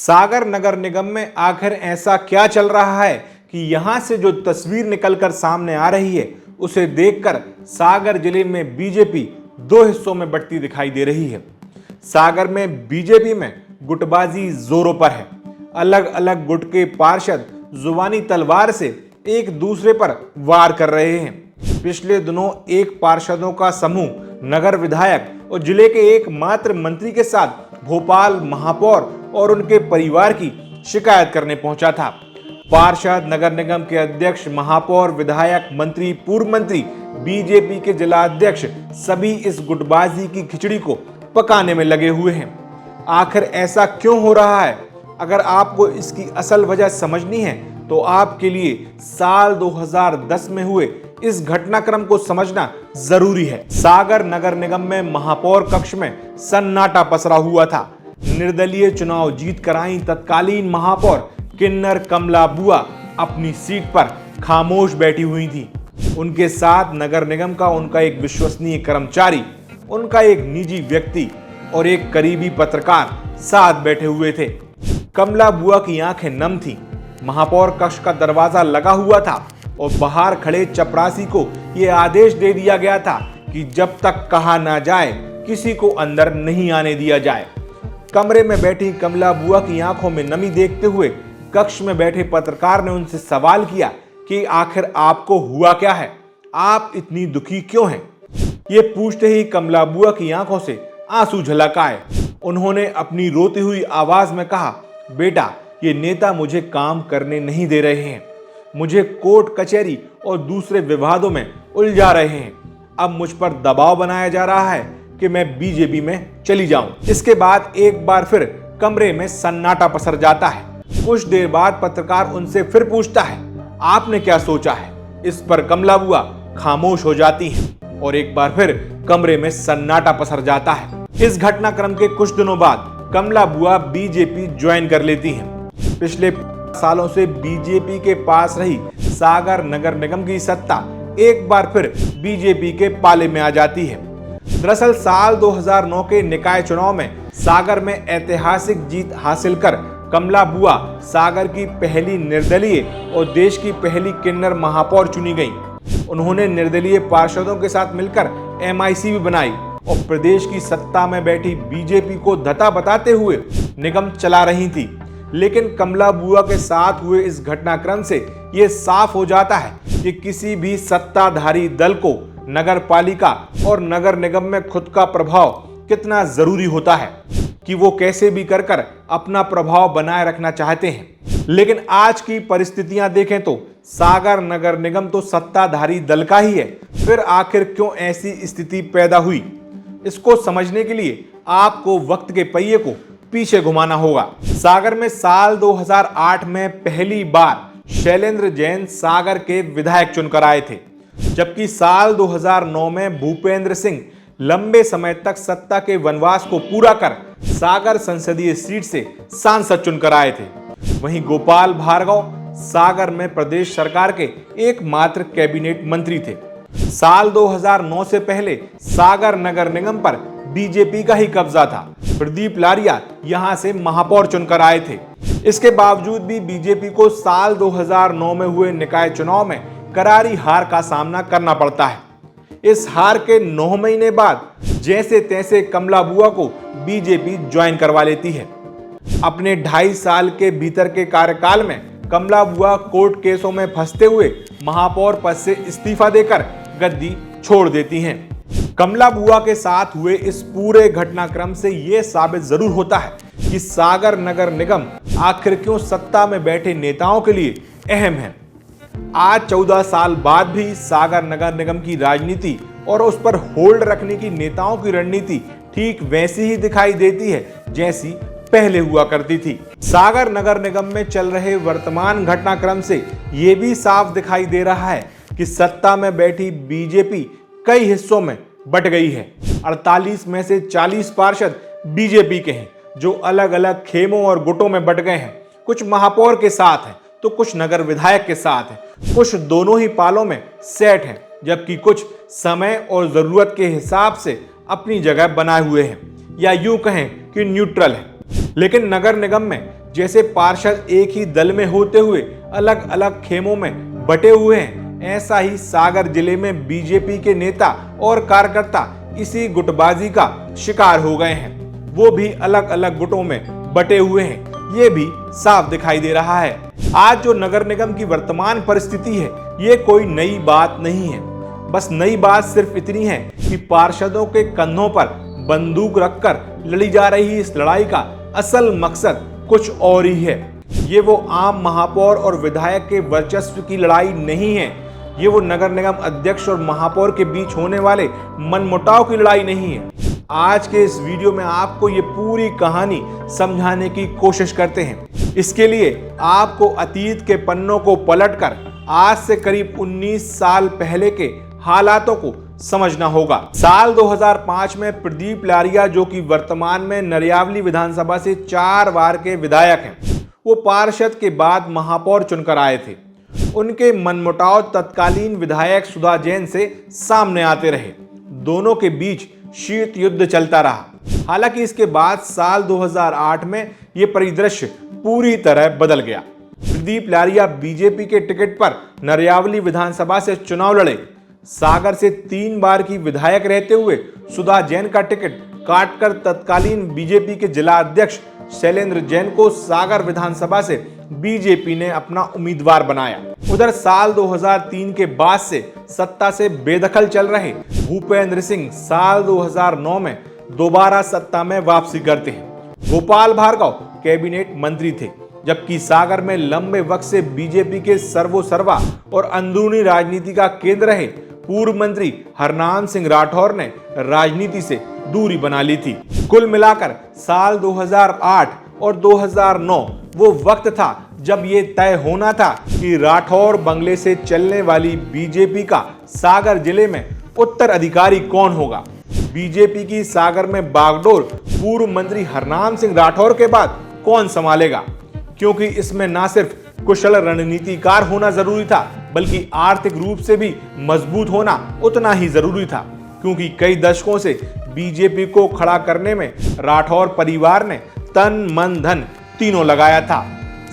सागर नगर निगम में आखिर ऐसा क्या चल रहा है कि यहां से जो तस्वीर निकलकर सामने आ रही है उसे देखकर सागर जिले में बीजेपी दो हिस्सों में बंटती दिखाई दे रही है। सागर में बीजेपी में गुटबाजी जोरों पर है। अलग अलग गुट के पार्षद जुबानी तलवार से एक दूसरे पर वार कर रहे हैं। पिछले दिनों एक पार्षदों का समूह नगर विधायक और जिले के एकमात्र मंत्री के साथ भोपाल महापौर और उनके परिवार की शिकायत करने पहुंचा था। पार्षद, नगर निगम के अध्यक्ष, महापौर, विधायक, मंत्री, पूर्व मंत्री, बीजेपी के जिला अध्यक्ष सभी इस गुटबाजी की खिचड़ी को पकाने में लगे हुए हैं। आखिर ऐसा क्यों हो रहा है? अगर आपको इसकी असल वजह समझनी है तो आपके लिए साल 2010 में हुए इस घटनाक्रम को समझना जरूरी है। सागर नगर निगम में महापौर कक्ष में सन्नाटा पसरा हुआ था। निर्दलीय चुनाव जीत कर आई तत्कालीन महापौर किन्नर कमला बुआ अपनी सीट पर खामोश बैठी हुई थी। उनके साथ नगर निगम का उनका एक विश्वसनीय कर्मचारी, उनका एक निजी व्यक्ति और एक करीबी पत्रकार साथ बैठे हुए थे। कमला बुआ की आंखें नम थी। महापौर कक्ष का दरवाजा लगा हुआ था और बाहर खड़े चपरासी को यह आदेश दे दिया गया था कि जब तक कहा ना जाए किसी को अंदर नहीं आने दिया जाए। कमरे में बैठी कमला बुआ की आंखों में नमी देखते हुए कक्ष में बैठे पत्रकार ने उनसे सवाल किया कि आखिर आपको हुआ क्या है, आप इतनी दुखी क्यों हैं? ये पूछते ही कमला बुआ की आंखों से आंसू झलक आए। उन्होंने अपनी रोती हुई आवाज में कहा, बेटा, ये नेता मुझे काम करने नहीं दे रहे हैं, मुझे कोर्ट कचहरी और दूसरे विवादों में उलझा रहे हैं। अब मुझ पर दबाव बनाया जा रहा है कि मैं बीजेपी में चली जाऊं। इसके बाद एक बार फिर कमरे में सन्नाटा पसर जाता है। कुछ देर बाद पत्रकार उनसे फिर पूछता है, आपने क्या सोचा है? इस पर कमला बुआ खामोश हो जाती हैं और एक बार फिर कमरे में सन्नाटा पसर जाता है। इस घटनाक्रम के कुछ दिनों बाद कमला बुआ बीजेपी ज्वाइन कर लेती हैं। पिछले सालों से बीजेपी के पास रही सागर नगर निगम की सत्ता एक बार फिर बीजेपी के पाले में आ जाती है। दरअसल साल 2009 के निकाय चुनाव में सागर में ऐतिहासिक जीत हासिल कर कमला बुआ सागर की पहली निर्दलीय और देश की पहली किन्नर महापौर चुनी गई। उन्होंने निर्दलीय पार्षदों के साथ मिलकर MIC भी बनाई और प्रदेश की सत्ता में बैठी बीजेपी को धता बताते हुए निगम चला रही थी। लेकिन कमला बुआ के साथ हुए इस घटनाक्रम से ये साफ हो जाता है कि किसी भी सत्ताधारी दल को नगर पालिका और नगर निगम में खुद का प्रभाव कितना जरूरी होता है कि वो कैसे भी कर अपना प्रभाव बनाए रखना चाहते हैं। लेकिन आज की परिस्थितियां देखें तो सागर नगर निगम तो सत्ताधारी दल का ही है। फिर आखिर क्यों ऐसी स्थिति पैदा हुई? इसको समझने के लिए आपको वक्त के पहिए को पीछे घुमाना होगा। सागर में साल 2008 में पहली बार शैलेंद्र जैन सागर के विधायक चुनकर आए थे, जबकि साल 2009 में भूपेंद्र सिंह लंबे समय तक सत्ता के वनवास को पूरा कर सागर संसदीय सीट से सांसद चुनकर आए थे। वहीं गोपाल भार्गव सागर में प्रदेश सरकार के एकमात्र कैबिनेट मंत्री थे। साल 2009 से पहले सागर नगर निगम पर बीजेपी का ही कब्जा था। प्रदीप लारिया यहां से महापौर चुनकर आए थे। इसके बावजूद भी बीजेपी को साल 2009 में हुए निकाय चुनाव में करारी हार का सामना करना पड़ता है। इस हार के 9 महीने बाद जैसे तैसे कमला बुआ को बीजेपी ज्वाइन करवा लेती है। अपने 2.5 साल के भीतर के कार्यकाल में कमला बुआ कोर्ट केसों में फंसते हुए महापौर पद से इस्तीफा देकर गद्दी छोड़ देती हैं। कमला बुआ के साथ हुए इस पूरे घटनाक्रम से यह साबित जरूर होता है कि सागर नगर निगम आखिर क्यों सत्ता में बैठे नेताओं के लिए अहम है। आज 14 साल बाद भी सागर नगर निगम की राजनीति और उस पर होल्ड रखने की नेताओं की रणनीति ठीक वैसी ही दिखाई देती है जैसी पहले हुआ करती थी। सागर नगर निगम में चल रहे वर्तमान घटनाक्रम से यह भी साफ दिखाई दे रहा है कि सत्ता में बैठी बीजेपी कई हिस्सों में बट गई है। 48 में से 40 पार्षद बीजेपी के हैं जो अलग अलग खेमों और गुटों में बट गए हैं। कुछ महापौर के साथ हैं तो कुछ नगर विधायक के साथ हैं, कुछ दोनों ही पालों में सेट हैं, जबकि कुछ समय और जरूरत के हिसाब से अपनी जगह बनाए हुए हैं, या यूं कहें कि न्यूट्रल है। लेकिन नगर निगम में जैसे पार्षद एक ही दल में होते हुए अलग अलग खेमों में बटे हुए हैं, ऐसा ही सागर जिले में बीजेपी के नेता और कार्यकर्ता इसी गुटबाजी का शिकार हो गए हैं। वो भी अलग अलग गुटों में बटे हुए हैं, ये भी साफ दिखाई दे रहा है। आज जो नगर निगम की वर्तमान परिस्थिति है, ये कोई नई बात नहीं है। बस नई बात सिर्फ इतनी है कि पार्षदों के कंधों पर बंदूक रखकर लड़ी जा रही इस लड़ाई का असल मकसद कुछ और ही है। ये वो आम महापौर और विधायक के वर्चस्व की लड़ाई नहीं है। ये वो नगर निगम अध्यक्ष और महापौर के बीच होने वाले मनमुटाव की लड़ाई नहीं है। आज के इस वीडियो में आपको ये पूरी कहानी समझाने की कोशिश करते हैं। इसके लिए आपको अतीत के पन्नों को पलटकर आज से करीब 19 साल पहले के हालातों को समझना होगा। साल 2005 में प्रदीप लारिया, जो कि वर्तमान में नरियावली विधानसभा से 4 बार के विधायक हैं, वो पार्षद के बाद महापौर चुनकर आए थे। उनके मनमुटाव तत्कालीन विधायक सुधा जैन से सामने आते रहे। दोनों के बीच शीत युद्ध चलता रहा। हालांकि इसके बाद साल 2008 में यह परिदृश्य पूरी तरह बदल गया। प्रदीप लारिया बीजेपी के टिकट पर नरियावली विधानसभा से चुनाव लड़े। सागर से 3 बार की विधायक रहते हुए सुधा जैन का टिकट काटकर तत्कालीन बीजेपी के जिला अध्यक्ष शैलेंद्र जैन को सागर विधानसभा से बीजेपी ने अपना उम्मीदवार बनाया। उधर साल 2003 के बाद से सत्ता से बेदखल चल रहे भूपेंद्र सिंह साल 2009 में दोबारा सत्ता में वापसी करते हैं। गोपाल भार्गव कैबिनेट मंत्री थे, जबकि सागर में लंबे वक्त से बीजेपी के सर्वोसर्वा और अंदरूनी राजनीति का केंद्र रहे पूर्व मंत्री हरनाम सिंह राठौर ने राजनीति से दूरी बना ली थी। कुल मिलाकर साल 2008 और 2009 वो वक्त था जब ये तय होना था कि राठौर बंगले से चलने वाली बीजेपी का सागर जिले में उत्तराधिकारी कौन होगा। बीजेपी की सागर में बागडोर पूर्व मंत्री हरनाम सिंह राठौर के बाद कौन संभालेगा, क्योंकि इसमें ना सिर्फ कुशल रणनीतिकार होना जरूरी था, बल्कि आर्थिक रूप से भी मजबूत होना उतना ही जरूरी था, क्योंकि कई दशकों से बीजेपी को खड़ा करने में राठौर परिवार ने तन मन धन तीनों लगाया था।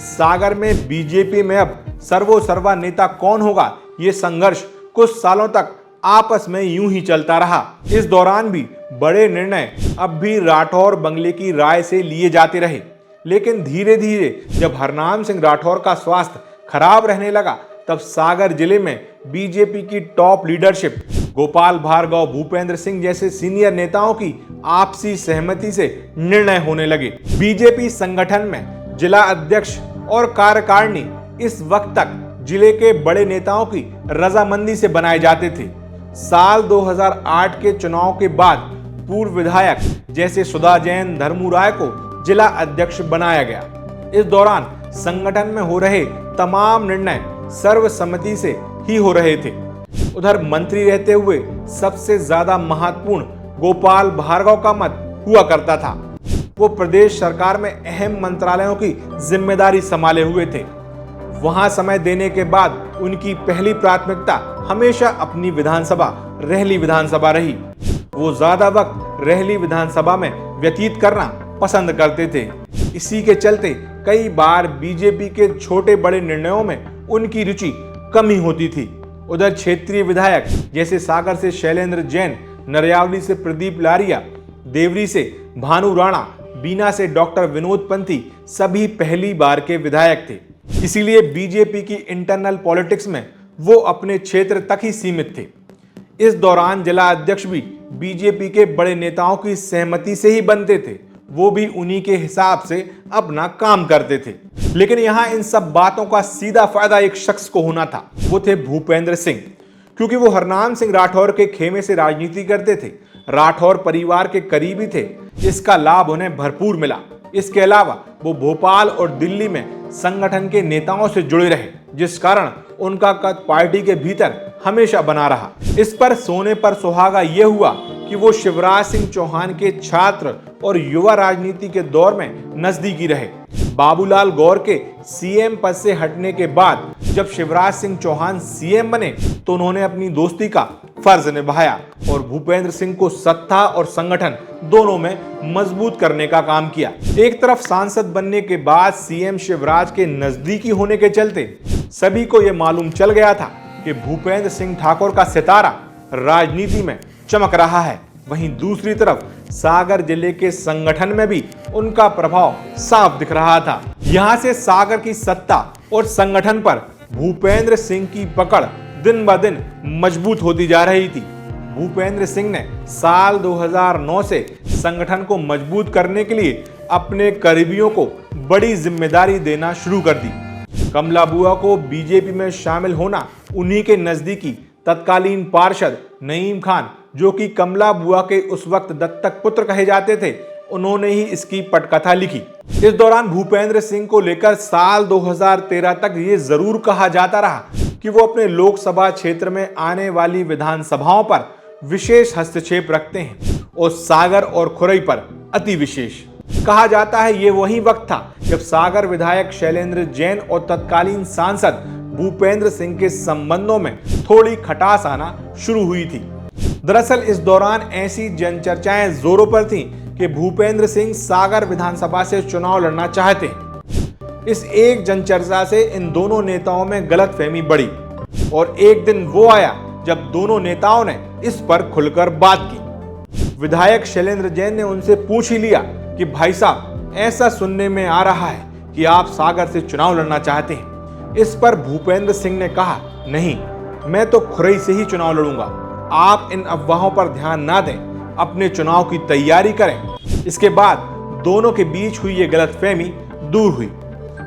सागर में बीजेपी में अब सर्वोसर्वा नेता कौन होगा, ये संघर्ष कुछ सालों तक आपस में यूं ही चलता रहा। इस दौरान भी बड़े निर्णय अब भी राठौर बंगले की राय से लिए जाते रहे, लेकिन धीरे धीरे जब हरनाम सिंह राठौर का स्वास्थ्य खराब रहने लगा, तब सागर जिले में बीजेपी की टॉप लीडरशिप गोपाल भार्गव, भूपेंद्र सिंह जैसे सीनियर नेताओं की आपसी सहमति से निर्णय होने लगे। बीजेपी संगठन में जिला अध्यक्ष और कार्यकारिणी इस वक्त तक जिले के बड़े नेताओं की रजामंदी से बनाए जाते थे। साल 2008 के चुनाव के बाद पूर्व विधायक जैसे सुधा जैन, धर्मू राय को जिला अध्यक्ष बनाया गया। इस दौरान संगठन में हो रहे तमाम निर्णय सर्वसम्मति से ही हो रहे थे। उधर मंत्री रहते हुए सबसे ज्यादा महत्वपूर्ण गोपाल भार्गव का मत हुआ करता था। वो प्रदेश सरकार में अहम मंत्रालयों की जिम्मेदारी संभाले हुए थे। वहां समय देने के बाद उनकी पहली प्राथमिकता हमेशा अपनी विधानसभा रहली विधानसभा रही। वो ज्यादा वक्त रहली विधानसभा में व्यतीत करना पसंद करते थे। इसी के चलते कई बार बीजेपी के छोटे बड़े निर्णयों में उनकी रुचि कमी होती थी। उधर क्षेत्रीय विधायक जैसे सागर से शैलेंद्र जैन, नरियावली से प्रदीप लारिया, देवरी से भानु राणा, बीना से डॉक्टर विनोद पंथी सभी पहली बार के विधायक थे। इसीलिए बीजेपी की इंटरनल पॉलिटिक्स में वो अपने क्षेत्र तक ही सीमित थे। इस दौरान जिला अध्यक्ष भी बीजेपी के बड़े नेताओं की सहमति से ही बनते थे। वो भी उन्हीं के हिसाब से अपना काम करते थे। लेकिन यहाँ इन सब बातों का सीधा फायदा एक शख्स को होना था, वो थे भूपेंद्र सिंह। क्योंकि वो हरनाम सिंह राठौर के खेमे से राजनीति करते थे, राठौर परिवार के करीबी थे, इसका लाभ उन्हें भरपूर मिला। इसके अलावा वो भोपाल और दिल्ली में संगठन के नेताओं से जुड़े रहे, जिस कारण उनका कद पार्टी के भीतर हमेशा बना रहा। इस पर सोने पर सुहागा यह हुआ कि वो शिवराज सिंह चौहान के छात्र और युवा राजनीति के दौर में नजदीकी रहे। बाबूलाल गौर के सीएम पद से हटने के बाद जब शिवराज सिंह चौहान सीएम बने तो उन्होंने अपनी दोस्ती का फर्ज निभाया और भूपेंद्र सिंह को सत्ता और संगठन दोनों में मजबूत करने का काम किया। एक तरफ सांसद बनने के बाद सीएम शिवराज के नजदीकी होने के चलते सभी को यह मालूम चल गया था कि भूपेंद्र सिंह ठाकुर का सितारा राजनीति में चमक रहा है। वहीं दूसरी तरफ सागर जिले के संगठन में भी उनका प्रभाव साफ दिख रहा था। यहां से सागर की सत्ता और संगठन पर भूपेंद्र सिंह की पकड़ दिन ब दिन मजबूत होती जा रही थी। भूपेंद्र सिंह ने साल 2009 से संगठन को मजबूत करने के लिए अपने करीबियों को बड़ी जिम्मेदारी देना शुरू कर दी। कमला बुआ को बीजेपी में शामिल होना उन्हीं के नजदीकी तत्कालीन पार्षद नईम खान, जो कि कमला बुआ के उस वक्त दत्तक पुत्र कहे जाते थे, उन्होंने ही इसकी पटकथा लिखी। इस दौरान भूपेंद्र सिंह को लेकर साल 2013 तक ये जरूर कहा जाता रहा कि वो अपने लोकसभा क्षेत्र में आने वाली विधानसभाओं पर विशेष हस्तक्षेप रखते हैं और सागर और खुरई पर अति विशेष। कहा जाता है ये वही वक्त था जब सागर विधायक शैलेंद्र जैन और तत्कालीन सांसद भूपेंद्र सिंह के संबंधों में थोड़ी खटास आना शुरू हुई थी। दरअसल इस दौरान ऐसी जनचर्चाएं जोरों पर थीं कि भूपेंद्र सिंह सागर विधानसभा से चुनाव लड़ना चाहते हैं। इस एक जनचर्चा से इन दोनों नेताओं में गलतफहमी बढ़ी और एक दिन वो आया जब दोनों नेताओं ने इस पर खुलकर बात की। विधायक शैलेंद्र जैन ने उनसे पूछ ही लिया कि भाई साहब, ऐसा सुनने में आ रहा है कि आप सागर से चुनाव लड़ना चाहते हैं। इस पर भूपेंद्र सिंह ने कहा, नहीं, मैं तो खुरई से ही चुनाव लड़ूंगा। आप इन अफवाहों पर ध्यान ना दें, अपने चुनाव की तैयारी करें। इसके बाद दोनों के बीच हुई ये गलतफहमी दूर हुई।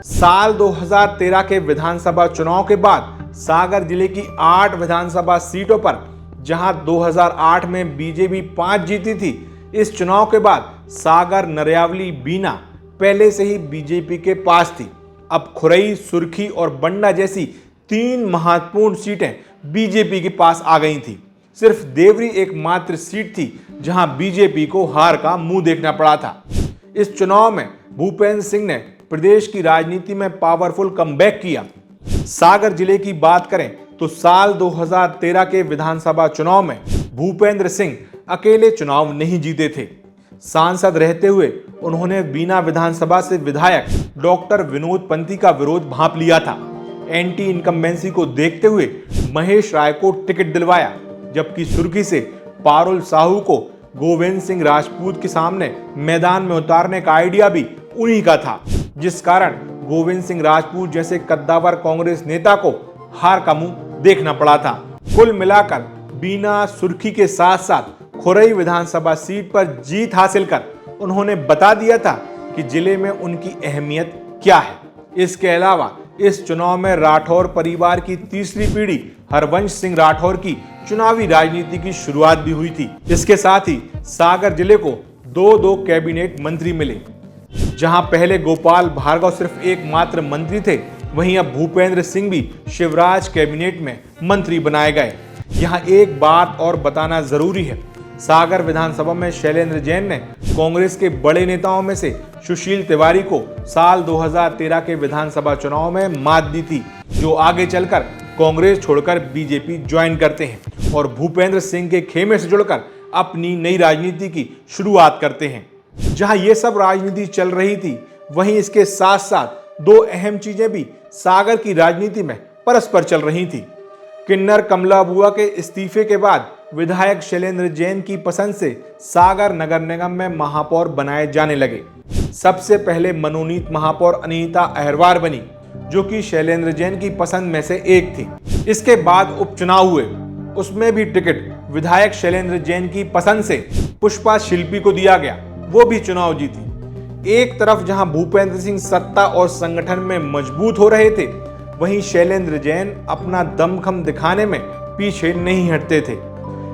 साल 2013 के विधानसभा चुनाव के बाद सागर जिले की 8 विधानसभा सीटों पर, जहां 2008 में बीजेपी 5 जीती थी, इस चुनाव के बाद सागर, नरयावली, बीना पहले से ही बीजेपी के पास थी। अब खुरई, सुर्खी और बंडा जैसी 3 महत्वपूर्ण सीटें बीजेपी के पास आ गई थी। सिर्फ देवरी एकमात्र सीट थी जहां बीजेपी को हार का मुंह देखना पड़ा था। इस चुनाव में भूपेंद्र सिंह ने प्रदेश की राजनीति में पावरफुल कमबैक किया। सागर जिले की बात करें तो साल 2013 के विधानसभा चुनाव में भूपेंद्र सिंह अकेले चुनाव नहीं जीते थे। सांसद रहते हुए उन्होंने बीना विधानसभा से विधायक डॉक्टर विनोद पंथी का विरोध भांप लिया था। एंटी इनकम्बेंसी को देखते हुए महेश राय को टिकट दिलवाया, जबकि सुर्खी से पारुल साहू को गोविंद सिंह राजपूत के सामने मैदान में उतारने का आइडिया भी उन्हीं का था, जिस कारण गोविंद सिंह राजपूत जैसे कद्दावर कांग्रेस नेता को हार का मुंह देखना पड़ा था। कुल मिलाकर बीना, सुर्खी के साथ साथ खुरई विधानसभा सीट पर जीत हासिल कर उन्होंने बता दिया था कि जिले में उनकी अहमियत क्या है। इसके अलावा इस चुनाव में राठौर परिवार की तीसरी पीढ़ी हरवंश सिंह राठौर की चुनावी राजनीति की शुरुआत भी हुई थी। इसके साथ ही सागर जिले को 2 कैबिनेट मंत्री मिले। जहां पहले गोपाल भार्गव सिर्फ एकमात्र मंत्री थे, वहीं अब भूपेंद्र सिंह भी शिवराज कैबिनेट में मंत्री बनाए गए। यहां एक बात और बताना जरूरी है, सागर विधानसभा में शैलेंद्र जैन ने कांग्रेस के बड़े नेताओं में से सुशील तिवारी को साल 2013 के विधानसभा चुनाव में मात दी थी, जो आगे चलकर कांग्रेस छोड़कर बीजेपी ज्वाइन करते हैं और भूपेंद्र सिंह के खेमे से जुड़कर अपनी नई राजनीति की शुरुआत करते हैं। जहां ये सब राजनीति चल रही थी, वहीं इसके साथ साथ 2 अहम चीजें भी सागर की राजनीति में परस्पर चल रही थी। किन्नर कमला बुआ के इस्तीफे के बाद विधायक शैलेंद्र जैन की पसंद से सागर नगर निगम में महापौर बनाए जाने लगे। सबसे पहले मनोनीत महापौर अनीता अहरवार बनी, जो कि शैलेंद्र जैन की पसंद में से एक थी। इसके बाद उपचुनाव हुए, उसमें भी टिकट विधायक शैलेंद्र जैन की पसंद से पुष्पा शिल्पी को दिया गया, वो भी चुनाव जीती। एक तरफ जहां भूपेंद्र सिंह सत्ता और संगठन में मजबूत हो रहे थे, वहीं शैलेंद्र जैन अपना दमखम दिखाने में पीछे नहीं हटते थे।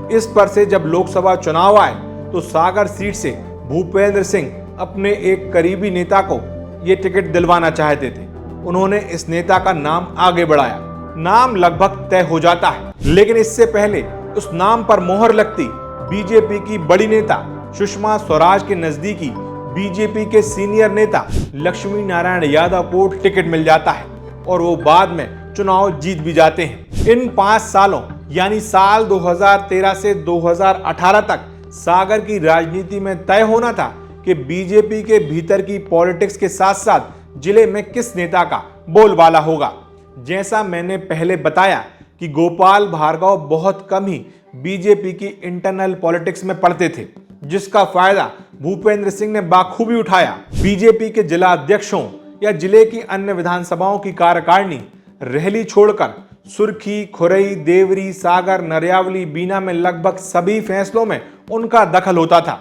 इस पर से जब लोकसभा चुनाव आए तो सागर सीट से भूपेंद्र सिंह अपने एक करीबी नेता को ये टिकट दिलवाना चाहते थे। उन्होंने इस नेता का नाम आगे बढ़ाया। नाम लगभग तय हो जाता है, लेकिन इससे पहले उस नाम पर मोहर लगती बीजेपी की बड़ी नेता सुषमा स्वराज के नजदीकी बीजेपी के सीनियर नेता लक्ष्मी नारायण यादव को टिकट मिल जाता है और वो बाद में चुनाव जीत भी जाते हैं। इन 5 सालों यानी साल 2013 से 2018 तक सागर की राजनीति में तय होना था कि बीजेपी के भीतर की पॉलिटिक्स के साथ साथ जिले में किस नेता का बोलबाला होगा। जैसा मैंने पहले बताया कि गोपाल भार्गव बहुत कम ही बीजेपी की इंटरनल पॉलिटिक्स में पड़ते थे, जिसका फायदा भूपेंद्र सिंह ने बाखूबी उठाया। बीजेपी के जिला अध्यक्षों या जिले की अन्य विधानसभाओं की कार्यकारिणी रहली छोड़कर सुर्खी, खुरई, देवरी, सागर, नरियावली, बीना में लगभग सभी फैसलों में उनका दखल होता था।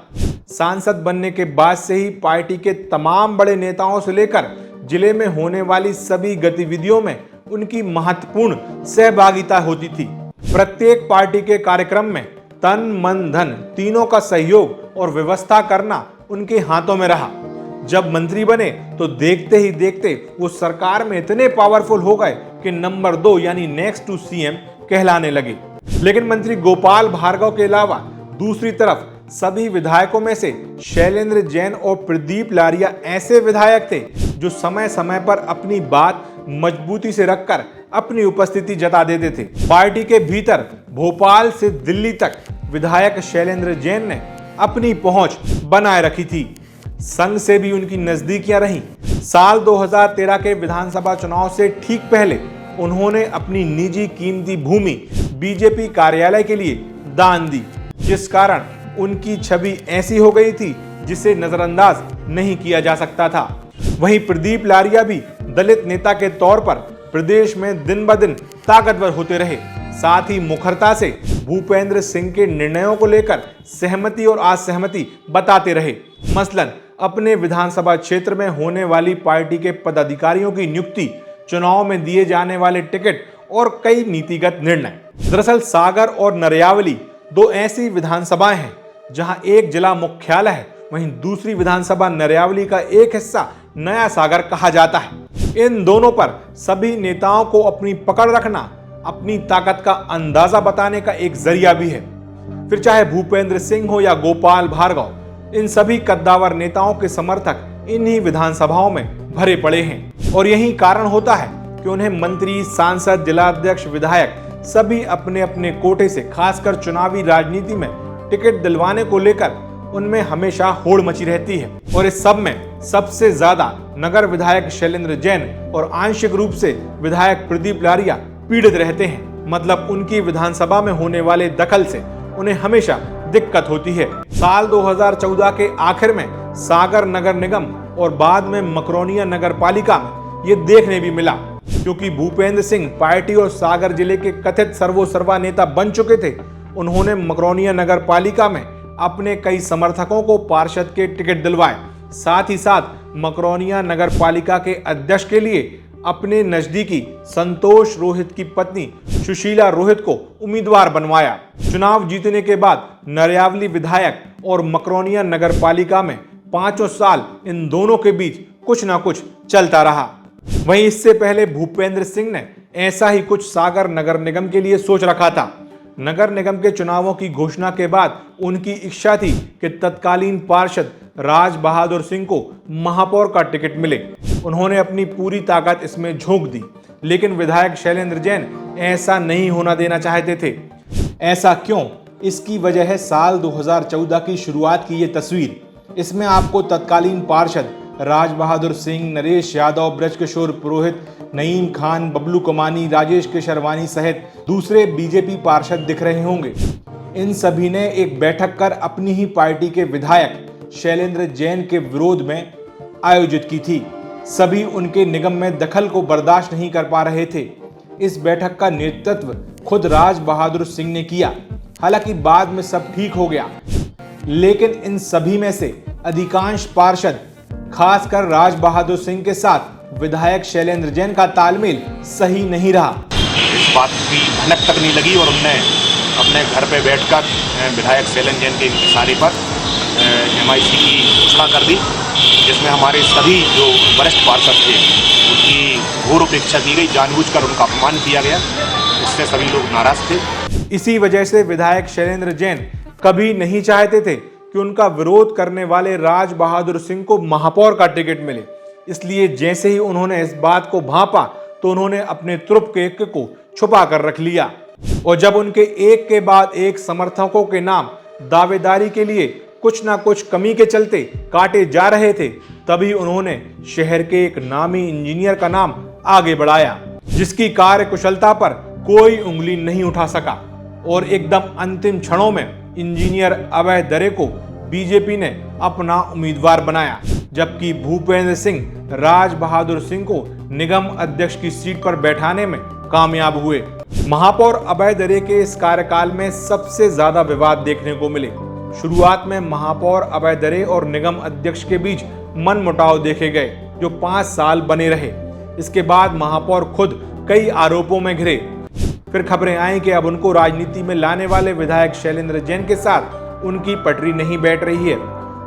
सांसद बनने के बाद से ही पार्टी के तमाम बड़े नेताओं से लेकर जिले में होने वाली सभी गतिविधियों में उनकी महत्वपूर्ण सहभागिता होती थी। प्रत्येक पार्टी के कार्यक्रम में तन, मन, धन तीनों का सहयोग और व्यवस्था करना उनके हाथों में रहा। जब मंत्री बने तो देखते ही देखते वो सरकार में इतने पावरफुल हो गए कि नंबर 2 यानी नेक्स्ट टू सीएम कहलाने लगे। लेकिन मंत्री गोपाल भार्गव के अलावा दूसरी तरफ सभी विधायकों में से शैलेंद्र जैन और प्रदीप लारिया ऐसे विधायक थे जो समय समय पर अपनी बात मजबूती से रखकर अपनी उपस्थिति जता देते थे। पार्टी के भीतर भोपाल से दिल्ली तक विधायक शैलेंद्र जैन ने अपनी पहुंच बनाए रखी थी। संघ से भी उनकी नजदीकियां रहीं। साल 2013 के विधानसभा चुनाव से ठीक पहले उन्होंने अपनी निजी कीमती भूमि बीजेपी कार्यालय के लिए दान दी, जिस कारण उनकी छवि ऐसी हो गई थी जिसे नजरअंदाज नहीं किया जा सकता था। वहीं प्रदीप लारिया भी दलित नेता के तौर पर प्रदेश में दिन ब दिन ताकतवर होते रहे। साथ ही मुखरता से भूपेंद्र सिंह के निर्णयों को लेकर सहमति और असहमति बताते रहे। मसलन अपने विधानसभा क्षेत्र में होने वाली पार्टी के पदाधिकारियों की नियुक्ति, चुनाव में दिए जाने वाले टिकट और कई नीतिगत निर्णय। दरअसल सागर और नरियावली 2 ऐसी विधानसभाएं हैं जहां एक जिला मुख्यालय है, वहीं दूसरी विधानसभा नरियावली का एक हिस्सा नया सागर कहा जाता है। इन दोनों पर सभी नेताओं को अपनी पकड़ रखना अपनी ताकत का अंदाजा बताने का एक जरिया भी है। फिर चाहे भूपेंद्र सिंह हो या गोपाल भार्गव, इन सभी कद्दावर नेताओं के समर्थक इन्हीं विधानसभाओं में भरे पड़े हैं और यही कारण होता है कि उन्हें मंत्री, सांसद, जिलाध्यक्ष, विधायक सभी अपने अपने कोटे से खासकर चुनावी राजनीति में टिकट दिलवाने को लेकर उनमें हमेशा होड़ मची रहती है। और इस सब में सबसे ज्यादा नगर विधायक शैलेंद्र जैन और आंशिक रूप से विधायक प्रदीप लारिया पीड़ित रहते हैं। मतलब उनकी विधानसभा में होने वाले दखल से उन्हें हमेशा दिक्कत होती है। साल 2014 के आखिर में सागर नगर निगम और बाद में मकरोनिया नगर पालिका में ये देखने भी मिला, क्योंकि भूपेंद्र सिंह पार्टी और सागर जिले के कथित सर्वोसर्वा नेता बन चुके थे। उन्होंने मकरोनिया नगर पालिका में अपने कई समर्थकों को पार्षद के टिकट दिलवाए। साथ ही साथ मकरोनिया नगर पालिका के अध्यक्ष के लिए अपने नजदीकी संतोष रोहित की पत्नी सुशीला रोहित को उम्मीदवार बनवाया। चुनाव जीतने के बाद नरियावली विधायक और मकरोनिया नगर पालिका में 5 साल इन दोनों के बीच कुछ ना कुछ चलता रहा। वहीं इससे पहले भूपेंद्र सिंह ने ऐसा ही कुछ सागर नगर निगम के लिए सोच रखा था। नगर निगम के चुनावों की घोषणा के बाद उनकी इच्छा थी कि तत्कालीन पार्षद राज बहादुर सिंह को महापौर का टिकट मिले। उन्होंने अपनी पूरी ताकत इसमें झोंक दी, लेकिन विधायक शैलेंद्र जैन ऐसा नहीं होना देना चाहते थे। ऐसा क्यों? इसकी वजह है साल 2014 की शुरुआत की ये तस्वीर। इसमें आपको तत्कालीन पार्षद राज बहादुर सिंह, नरेश यादव, ब्रजकिशोर पुरोहित, नईम खान, बबलू कमानी, राजेश केशरवानी सहित दूसरे बीजेपी पार्षद दिख रहे होंगे। इन सभी ने एक बैठक कर अपनी ही पार्टी के विधायक शैलेंद्र जैन के विरोध में आयोजित की थी। सभी उनके निगम में दखल को बर्दाश्त नहीं कर पा रहे थे। इस बैठक का नेतृत्व खुद राज बहादुर सिंह ने किया। हालांकि बाद में सब ठीक हो गया, लेकिन इन सभी में से अधिकांश पार्षद, खासकर राज बहादुर सिंह के साथ विधायक शैलेंद्र जैन का तालमेल सही नहीं रहा। इस बात की भनक तक नहीं लगी और उन्होंने अपने घर पे बैठकर विधायक शैलेंद्र जैन के इशारे पर MIC की घोषणा कर दी, जिसमें हमारे सभी जो वरिष्ठ पार्षद थे उनकी घोर उपेक्षा की गई, जानबूझकर उनका अपमान किया गया। इससे सभी लोग नाराज थे। इसी वजह से विधायक शैलेंद्र जैन कभी नहीं चाहते थे कि उनका विरोध करने वाले राज बहादुर सिंह को महापौर का टिकट मिले। इसलिए जैसे ही उन्होंने इस बात को भांपा तो उन्होंने अपने तुरुप के एक को छुपा कर रख लिया। और जब उनके एक के बाद एक समर्थकों के नाम दावेदारी के लिए कुछ ना कुछ कमी के चलते काटे जा रहे थे, तभी उन्होंने शहर के एक नामी इंजीनियर का नाम आगे बढ़ाया, जिसकी कार्य कुशलता पर कोई उंगली नहीं उठा सका। और एकदम अंतिम क्षणों में इंजीनियर अभय दरे को बीजेपी ने अपना उम्मीदवार बनाया, जबकि भूपेंद्र सिंह राज बहादुर सिंह को निगम अध्यक्ष की सीट पर बैठाने में कामयाब हुए। महापौर अभय दरे के इस कार्यकाल में सबसे ज्यादा विवाद देखने को मिले। शुरुआत में महापौर अभय दरे और निगम अध्यक्ष के बीच मनमुटाव देखे गए, जो 5 साल बने रहे। इसके बाद महापौर खुद कई आरोपों में घिरे। फिर खबरें आई कि अब उनको राजनीति में लाने वाले विधायक शैलेंद्र जैन के साथ उनकी पटरी नहीं बैठ रही है।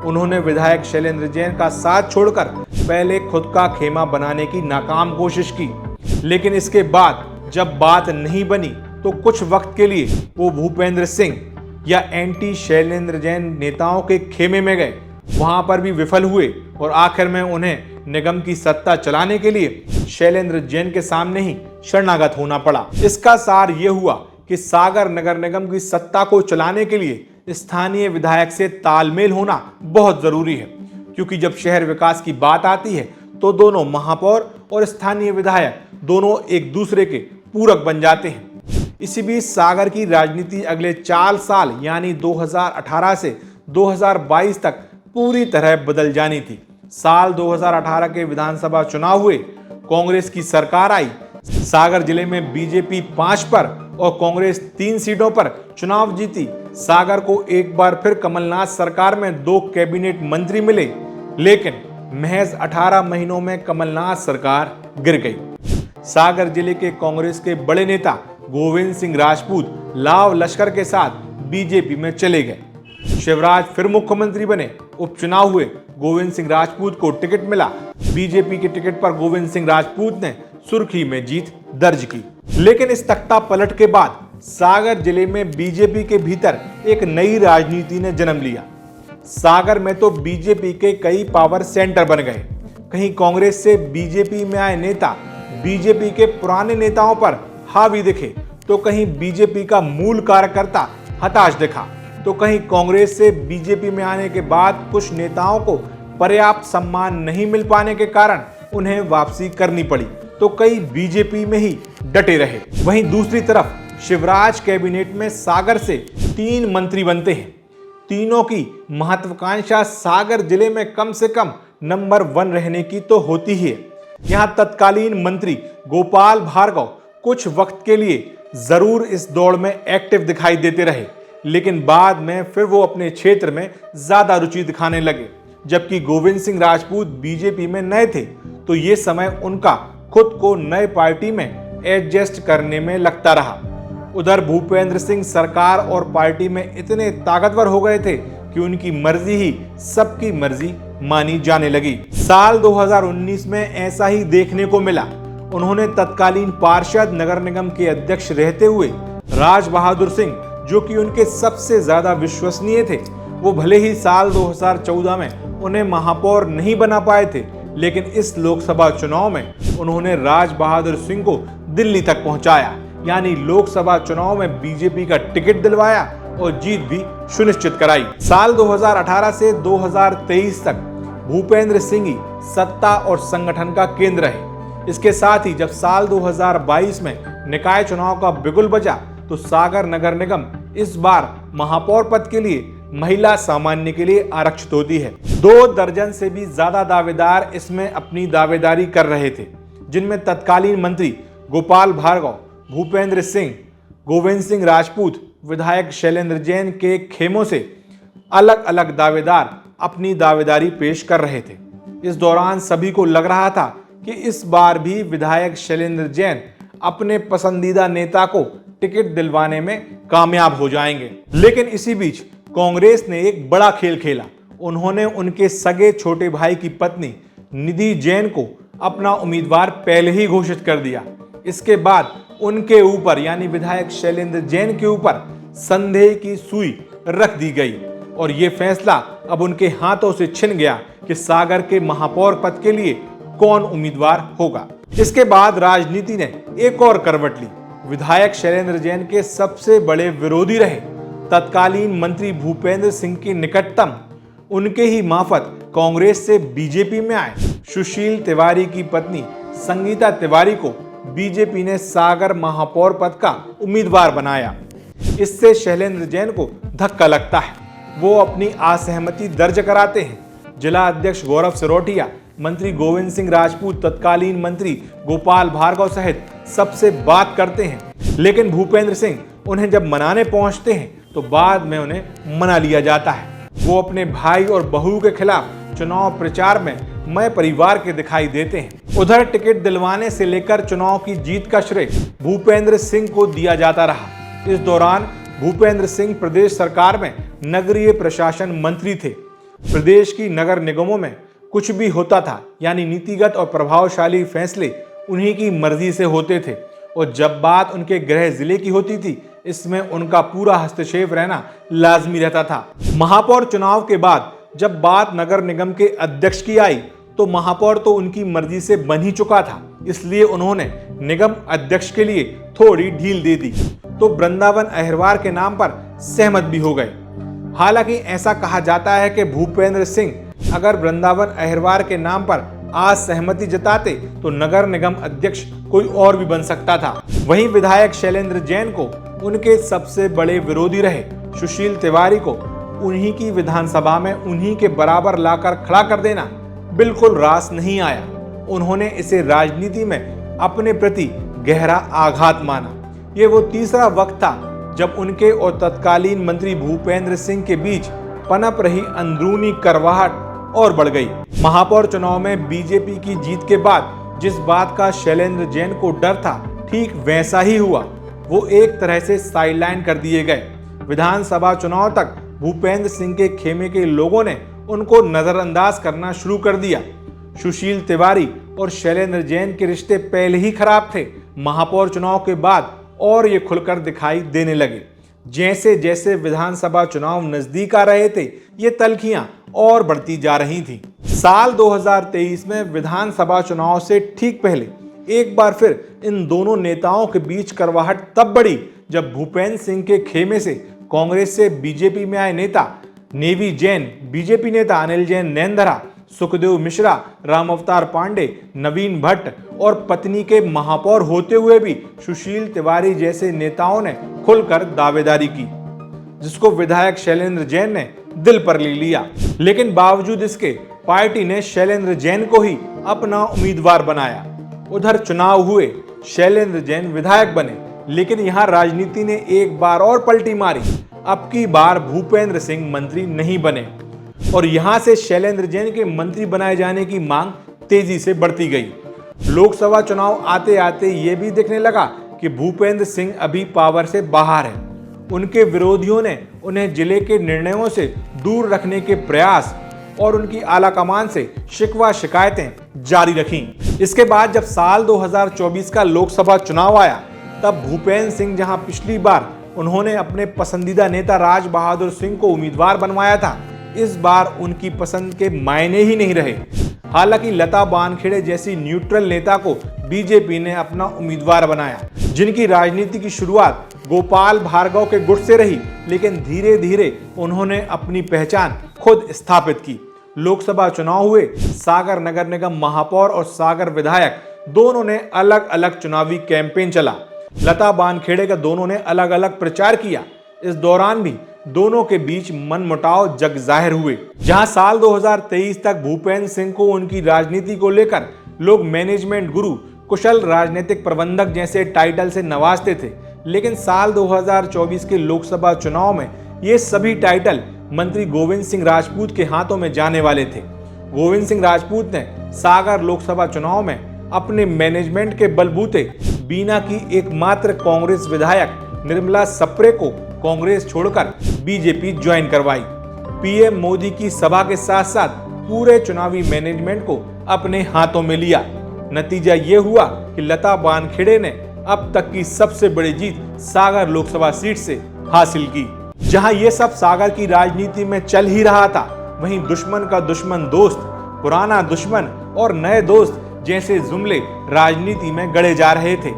उन्होंने विधायक शैलेंद्र जैन का साथ छोड़कर पहले खुद का खेमा बनाने की नाकाम कोशिश की, लेकिन इसके बाद जब बात नहीं बनी तो कुछ वक्त के लिए वो भूपेंद्र सिंह या एंटी शैलेंद्र जैन नेताओं के खेमे में गए। वहां पर भी विफल हुए और आखिर में उन्हें निगम की सत्ता चलाने के लिए शैलेंद्र जैन के सामने ही शरणागत होना पड़ा। इसका सार ये हुआ कि सागर नगर निगम की सत्ता को चलाने के लिए स्थानीय विधायक से तालमेल होना बहुत जरूरी है, क्योंकि जब शहर विकास की बात आती है तो दोनों महापौर और स्थानीय विधायक दोनों एक दूसरे के पूरक बन जाते हैं। इसी बीच सागर की राजनीति अगले 4 साल यानी 2018 से 2022 तक पूरी तरह बदल जानी थी। साल 2018 के विधानसभा चुनाव हुए, कांग्रेस की सरकार आई, सागर जिले में बीजेपी 5 पर और कांग्रेस 3 सीटों पर चुनाव जीती। सागर को एक बार फिर कमलनाथ सरकार में 2 कैबिनेट मंत्री मिले, लेकिन महज 18 महीनों में कमलनाथ सरकार गिर गई। सागर जिले के कांग्रेस के बड़े नेता गोविंद सिंह राजपूत लाव लश्कर के साथ बीजेपी में चले गए। शिवराज फिर मुख्यमंत्री बने। उपचुनाव हुए, गोविंद सिंह राजपूत को टिकट मिला। बीजेपी के टिकट पर गोविंद सिंह राजपूत ने सुर्खी में जीत दर्ज की। लेकिन इस तख्ता पलट के बाद सागर जिले में बीजेपी के भीतर एक नई राजनीति ने जन्म लिया। सागर में तो बीजेपी के कई पावर सेंटर बन गए। कहीं कांग्रेस से बीजेपी में आए नेता बीजेपी के पुराने नेताओं पर हावी दिखे, तो कहीं बीजेपी का मूल कार्यकर्ता हताश दिखा, तो कहीं कांग्रेस से बीजेपी में आने के बाद कुछ नेताओं को पर्याप्त सम्मान नहीं मिल पाने के कारण उन्हें वापसी करनी पड़ी, तो कई बीजेपी में ही डटे रहे। वहीं दूसरी तरफ शिवराज कैबिनेट में सागर से 3 मंत्री बनते हैं। तीनों की महत्वाकांक्षा सागर जिले में कम से कम नंबर 1 रहने की तो होती ही है। यहां तत्कालीन मंत्री गोपाल भार्गव कुछ वक्त के लिए जरूर इस दौड़ में एक्टिव दिखाई देते रहे, लेकिन बाद में फिर वो अपने क्षेत्र में ज्यादा रुचि दिखाने लगे। जबकि गोविंद सिंह राजपूत बीजेपी में नए थे, तो ये समय उनका खुद को नए पार्टी में एडजस्ट करने में लगता रहा। उधर भूपेंद्र सिंह सरकार और पार्टी में इतने ताकतवर हो गए थे कि उनकी मर्जी ही सबकी मर्जी मानी जाने लगी। साल 2019 में ऐसा ही देखने को मिला। उन्होंने तत्कालीन पार्षद नगर निगम के अध्यक्ष रहते हुए राज बहादुर सिंह, जो कि उनके सबसे ज्यादा विश्वसनीय थे, वो भले ही साल 2014 में उन्हें महापौर नहीं बना पाए थे, लेकिन इस लोकसभा चुनाव में उन्होंने राज बहादुर सिंह को दिल्ली तक पहुंचाया, यानी लोकसभा चुनाव में बीजेपी का टिकट दिलवाया और जीत भी सुनिश्चित कराई। साल 2018 से 2023 तक भूपेंद्र सिंह ही सत्ता और संगठन का केंद्र है। इसके साथ ही जब साल 2022 में निकाय चुनाव का बिगुल बजा, तो सागर नगर निगम इस बार महापौर पद के लिए महिला सामान्य के लिए आरक्षित होती है। 2 दर्जन से भी ज्यादा दावेदार इसमें अपनी दावेदारी कर रहे थे, जिनमें तत्कालीन मंत्री गोपाल भार्गव, भूपेंद्र सिंह, गोविंद सिंह राजपूत, विधायक शैलेंद्र जैन के खेमों से अलग अलग दावेदार अपनी दावेदारी पेश कर रहे थे। इस दौरान सभी को लग रहा था कि इस बार भी विधायक शैलेंद्र जैन अपने पसंदीदा नेता को टिकट दिलवाने में कामयाब हो जाएंगे। लेकिन इसी बीच कांग्रेस ने एक बड़ा खेल खेला। उन्होंने उनके सगे छोटे भाई की पत्नी निधि जैन को अपना उम्मीदवार पहले ही घोषित कर दिया। इसके बाद उनके ऊपर यानी विधायक शैलेंद्र जैन के ऊपर संदेह की सुई रख दी गई और ये फैसला अब उनके हाथों से छिन गया कि सागर के महापौर पद के लिए कौन उम्मीदवार होगा। इसके बाद राजनीति ने एक और करवट ली। विधायक शैलेंद्र जैन के सबसे बड़े विरोधी रहे तत्कालीन मंत्री भूपेंद्र सिंह के निकटतम, उनके ही मार्फत कांग्रेस से बीजेपी में आए सुशील तिवारी की पत्नी संगीता तिवारी को बीजेपी ने सागर महापौर पद का उम्मीदवार बनाया। इससे शैलेंद्र जैन को धक्का लगता है। वो अपनी असहमति दर्ज कराते हैं। जिला अध्यक्ष गौरव सिरोठिया, मंत्री गोविंद सिंह राजपूत, तत्कालीन मंत्री गोपाल भार्गव सहित सबसे बात करते हैं, लेकिन भूपेंद्र सिंह उन्हें जब मनाने पहुंचते हैं तो बाद में उन्हें मना लिया जाता है। वो अपने भाई और बहू के खिलाफ चुनाव प्रचार में मैं परिवार के दिखाई देते हैं। उधर टिकट दिलवाने से लेकर चुनाव की जीत का श्रेय भूपेंद्र सिंह को दिया जाता रहा। इस दौरान भूपेंद्र सिंह प्रदेश सरकार में नगरीय प्रशासन मंत्री थे। प्रदेश की नगर निगमों में कुछ भी होता था, यानी नीतिगत और प्रभावशाली फैसले उन्हीं की मर्जी से होते थे, और जब बात उनके गृह जिले की होती थी, इसमें उनका पूरा हस्तक्षेप रहना लाजमी रहता था। महापौर चुनाव के बाद जब बात नगर निगम के अध्यक्ष की आई तो महापौर तो उनकी मर्जी से बन ही चुका था, इसलिए उन्होंने निगम अध्यक्ष के लिए थोड़ी ढील दे दी तो वृंदावन अहिरवार के नाम पर सहमत भी हो गए। हालांकि ऐसा कहा जाता है कि भूपेंद्र सिंह अगर वृंदावन अहिरवार के नाम पर आज सहमति जताते तो नगर निगम अध्यक्ष कोई और भी बन सकता था। वहीं विधायक शैलेंद्र जैन को उनके सबसे बड़े विरोधी रहे सुशील तिवारी को उन्हीं की विधानसभा में उन्हीं के बराबर लाकर खड़ा कर देना बिल्कुल रास नहीं आया। उन्होंने इसे राजनीति में अपने प्रति गहरा आघात माना। ये वो तीसरा वक्त था जब उनके और तत्कालीन मंत्री भूपेंद्र सिंह के बीच पनप रही अंदरूनी करवाहट और बढ़ गई। महापौर चुनाव में बीजेपी की जीत के बाद जिस बात का शैलेंद्र जैन को डर था, ठीक वैसा ही हुआ। वो एक तरह से साइडलाइन कर दिए गए। विधानसभा चुनाव तक भूपेंद्र सिंह के खेमे के लोगों ने उनको नजरअंदाज करना शुरू कर दिया। सुशील तिवारी और शैलेंद्र जैन के रिश्ते पहले ही खराब थे, महापौर चुनाव के बाद और ये खुलकर दिखाई देने लगे। जैसे जैसे विधानसभा चुनाव नजदीक आ रहे थे, ये तल्खियां और बढ़ती जा रही थी। साल 2023 में विधानसभा चुनाव से ठीक पहले एक बार फिर इन दोनों नेताओं के बीच करवाहट तब बढ़ी जब भूपेंद्र सिंह के खेमे से कांग्रेस से बीजेपी में आए नेता नेवी जैन, बीजेपी नेता अनिल जैन नैनधरा, सुखदेव मिश्रा, राम अवतार पांडे, नवीन भट्ट और पत्नी के महापौर होते हुए भी सुशील तिवारी जैसे नेताओं ने खुलकर दावेदारी की, जिसको विधायक शैलेंद्र जैन ने दिल पर ले लिया। लेकिन बावजूद इसके पार्टी ने शैलेंद्र जैन को ही अपना उम्मीदवार बनाया। उधर चुनाव हुए, शैलेंद्र जैन विधायक बने, लेकिन यहाँ राजनीति ने एक बार और पलटी मारी। अब की बार भूपेंद्र सिंह मंत्री नहीं बने और यहाँ से शैलेंद्र जैन के मंत्री बनाए जाने की मांग तेजी से बढ़ती गई। लोकसभा चुनाव आते आते ये भी दिखने लगा कि भूपेंद्र सिंह अभी पावर से बाहर है। उनके विरोधियों ने उन्हें जिले के निर्णयों से दूर रखने के प्रयास और उनकी आलाकमान से शिकवा शिकायतें जारी रखीं। इसके बाद जब साल 2024 का लोकसभा चुनाव आया, तब भूपेंद्र सिंह जहां पिछली बार उन्होंने अपने पसंदीदा नेता राज बहादुर सिंह को उम्मीदवार बनवाया था, इस बार उनकी पसंद के मायने ही नहीं रहे। हालांकि लता वानखेड़े जैसी न्यूट्रल नेता को बीजेपी ने अपना उम्मीदवार बनाया, जिनकी राजनीति की शुरुआत गोपाल भार्गव के गुट से रही, लेकिन धीरे धीरे उन्होंने अपनी पहचान खुद स्थापित की। लोकसभा चुनाव हुए, सागर नगर निगम महापौर और सागर विधायक दोनों ने अलग अलग चुनावी कैंपेन चला। लता वानखेड़े का दोनों ने अलग अलग प्रचार किया। इस दौरान भी दोनों के बीच मनमुटाव जग जाहिर हुए। जहां साल 2023 तक भूपेंद्र सिंह को उनकी राजनीति को लेकर लोग मैनेजमेंट गुरु, कुशल राजनीतिक प्रबंधक जैसे टाइटल से नवाजते थे, लेकिन साल 2024 के लोकसभा चुनाव में ये सभी टाइटल मंत्री गोविंद सिंह राजपूत के हाथों में जाने वाले थे। गोविंद सिंह राजपूत ने सागर लोकसभा चुनाव में अपने मैनेजमेंट के बलबूते बीना की एकमात्र कांग्रेस विधायक निर्मला सप्रे को कांग्रेस छोड़कर बीजेपी ज्वाइन करवाई। पीएम मोदी की सभा के साथ साथ पूरे चुनावी मैनेजमेंट को अपने हाथों में लिया। नतीजा ये हुआ कि लता वानखेड़े ने अब तक की सबसे बड़ी जीत सागर लोकसभा सीट से हासिल की। जहां ये सब सागर की राजनीति में चल ही रहा था, वहीं दुश्मन का दुश्मन दोस्त, पुराना दुश्मन और नए दोस्त जैसे जुमले राजनीति में गड़े जा रहे थे।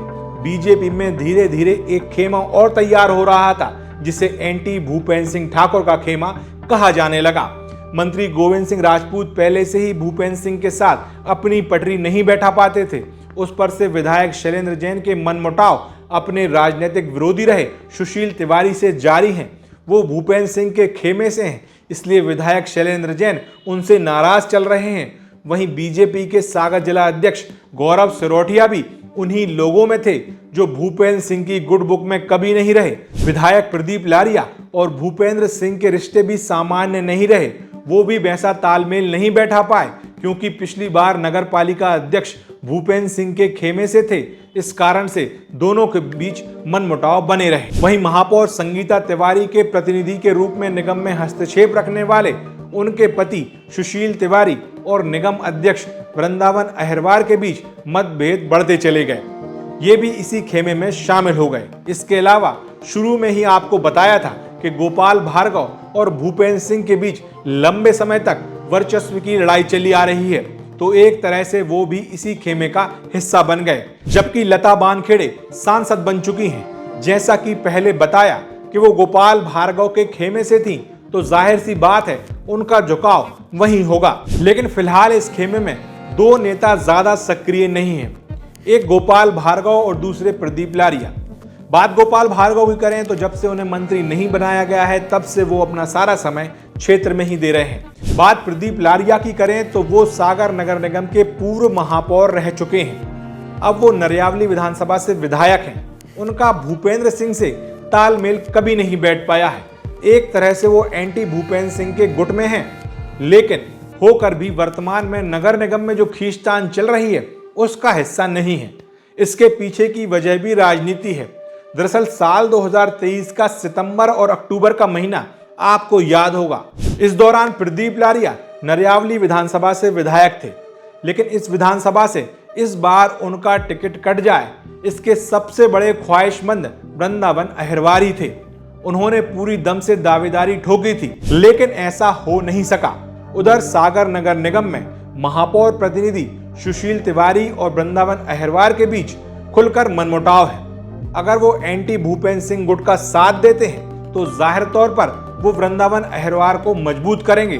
बीजेपी में धीरे धीरे एक खेमा और तैयार हो रहा था, जिसे एंटी भूपेंद्र सिंह ठाकुर का खेमा कहा जाने लगा। मंत्री गोविंद सिंह राजपूत पहले से ही भूपेंद्र सिंह के साथ अपनी पटरी नहीं बैठा पाते थे। उस पर से विधायक शैलेंद्र जैन के मनमुटाव अपने राजनीतिक विरोधी रहे सुशील तिवारी से जारी हैं। वो भूपेंद्र सिंह के खेमे से हैं, इसलिए विधायक शैलेंद्र जैन उनसे नाराज चल रहे हैं। वहीं बीजेपी के सागर जिला अध्यक्ष गौरव सिरोठिया भी उन्हीं लोगों में थे जो भूपेंद्र सिंह की गुड बुक में कभी नहीं रहे। विधायक प्रदीप लारिया और भूपेंद्र सिंह के रिश्ते भी सामान्य नहीं रहे। वो भी वैसा तालमेल नहीं बैठा पाए, क्योंकि पिछली बार नगर पालिका अध्यक्ष भूपेंद्र सिंह के खेमे से थे। इस कारण से दोनों के बीच मनमुटाव बने रहे। वहीं महापौर संगीता तिवारी के प्रतिनिधि के रूप में निगम में हस्तक्षेप रखने वाले उनके पति सुशील तिवारी और निगम अध्यक्ष वृंदावन अहिरवार के बीच मतभेद बढ़ते चले गए। ये भी इसी खेमे में शामिल हो गए। इसके अलावा शुरू में ही आपको बताया था कि गोपाल भार्गव और भूपेंद्र सिंह के बीच लंबे समय तक वर्चस्व की लड़ाई चली आ रही है, तो एक तरह से वो भी इसी खेमे का हिस्सा बन गए। जबकि लता बानखेड़े सांसद बन चुकी हैं। जैसा कि पहले बताया कि वो गोपाल भार्गव के खेमे से थी, तो जाहिर सी बात है उनका झुकाव वहीं होगा। लेकिन फिलहाल इस खेमे में दो नेता ज्यादा सक्रिय नहीं हैं, एक गोपाल भार्गव और दूसरे प्रदीप लारिया। बात गोपाल भार्गव की करें तो जब से उन्हें मंत्री नहीं बनाया गया है, तब से वो अपना सारा समय क्षेत्र में ही दे रहे हैं। बात प्रदीप लारिया की करें तो वो सागर नगर निगम के पूर्व महापौर रह चुके हैं। अब वो नरियावली विधानसभा से विधायक हैं। उनका भूपेंद्र सिंह से तालमेल कभी नहीं बैठ पाया है। एक तरह से वो एंटी भूपेंद्र सिंह के गुट में हैं, लेकिन होकर भी वर्तमान में नगर निगम में जो खींचतान चल रही है उसका हिस्सा नहीं है। इसके पीछे की वजह भी राजनीति है। दरअसल साल 2023 का सितंबर और अक्टूबर का महीना आपको याद होगा। इस दौरान प्रदीप लारिया नरियावली विधानसभा से विधायक थे, लेकिन इस विधानसभा से इस बार उनका टिकट कट जाए, इसके सबसे बड़े ख्वाहिशमंद वृंदावन अहिरवार थे। उन्होंने पूरी दम से दावेदारी ठोकी थी, लेकिन ऐसा हो नहीं सका। उधर सागर नगर निगम में महापौर प्रतिनिधि सुशील तिवारी और वृंदावन अहिरवार के बीच खुलकर मनमुटाव है। अगर वो एंटी भूपेंद्र सिंह गुट का साथ देते हैं तो जाहिर तौर पर वो वृंदावन अहिरवार को मजबूत करेंगे,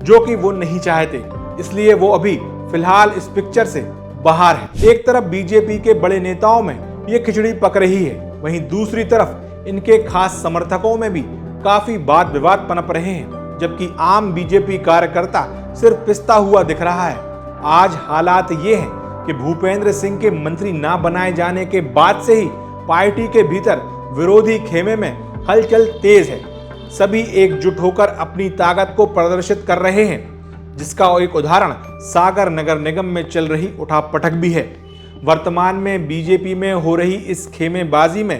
जो कि वो नहीं चाहते। इसलिए वो अभी फिलहाल इस पिक्चर से बाहर है। एक तरफ बीजेपी के बड़े नेताओं में ये खिचड़ी पक रही है, वहीं दूसरी तरफ इनके खास समर्थकों में भी काफी वाद विवाद पनप रहे हैं, जबकि आम बीजेपी कार्यकर्ता सिर्फ पिसता हुआ दिख रहा है। आज हालात ये हैं कि भूपेंद्र सिंह के मंत्री ना बनाए जाने के बाद से ही पार्टी के भीतर विरोधी खेमे में हलचल तेज है। सभी एकजुट होकर अपनी ताकत को प्रदर्शित कर रहे हैं, जिसका एक उदाहरण सागर नगर निगम में चल रही उठापटक भी है। वर्तमान में बीजेपी में हो रही इस खेमेबाजी में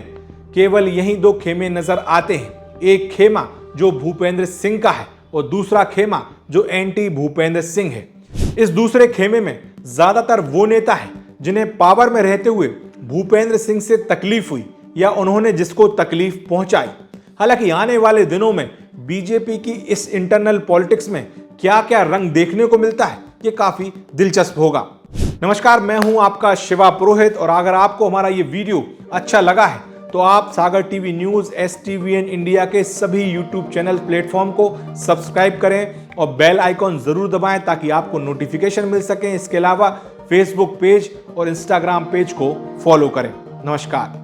केवल यही दो खेमे नजर आते हैं। एक खेमा जो भूपेंद्र सिंह का है और दूसरा खेमा जो एंटी भूपेंद्र सिंह है। इस दूसरे खेमे में ज्यादातर वो नेता है जिन्हें पावर में रहते हुए भूपेंद्र सिंह से तकलीफ हुई या उन्होंने जिसको तकलीफ पहुंचाई। हालांकि आने वाले दिनों में बीजेपी की इस इंटरनल पॉलिटिक्स में क्या क्या रंग देखने को मिलता है, ये काफी दिलचस्प होगा। नमस्कार, मैं हूं आपका शिवा पुरोहित, और अगर आपको हमारा ये वीडियो अच्छा लगा है तो आप सागर टीवी न्यूज, STVN इंडिया के सभी यूट्यूब चैनल प्लेटफॉर्म को सब्सक्राइब करें और बेल आइकॉन जरूर दबाएं ताकि आपको नोटिफिकेशन मिल सके। इसके अलावा फेसबुक पेज और इंस्टाग्राम पेज को फॉलो करें। नमस्कार।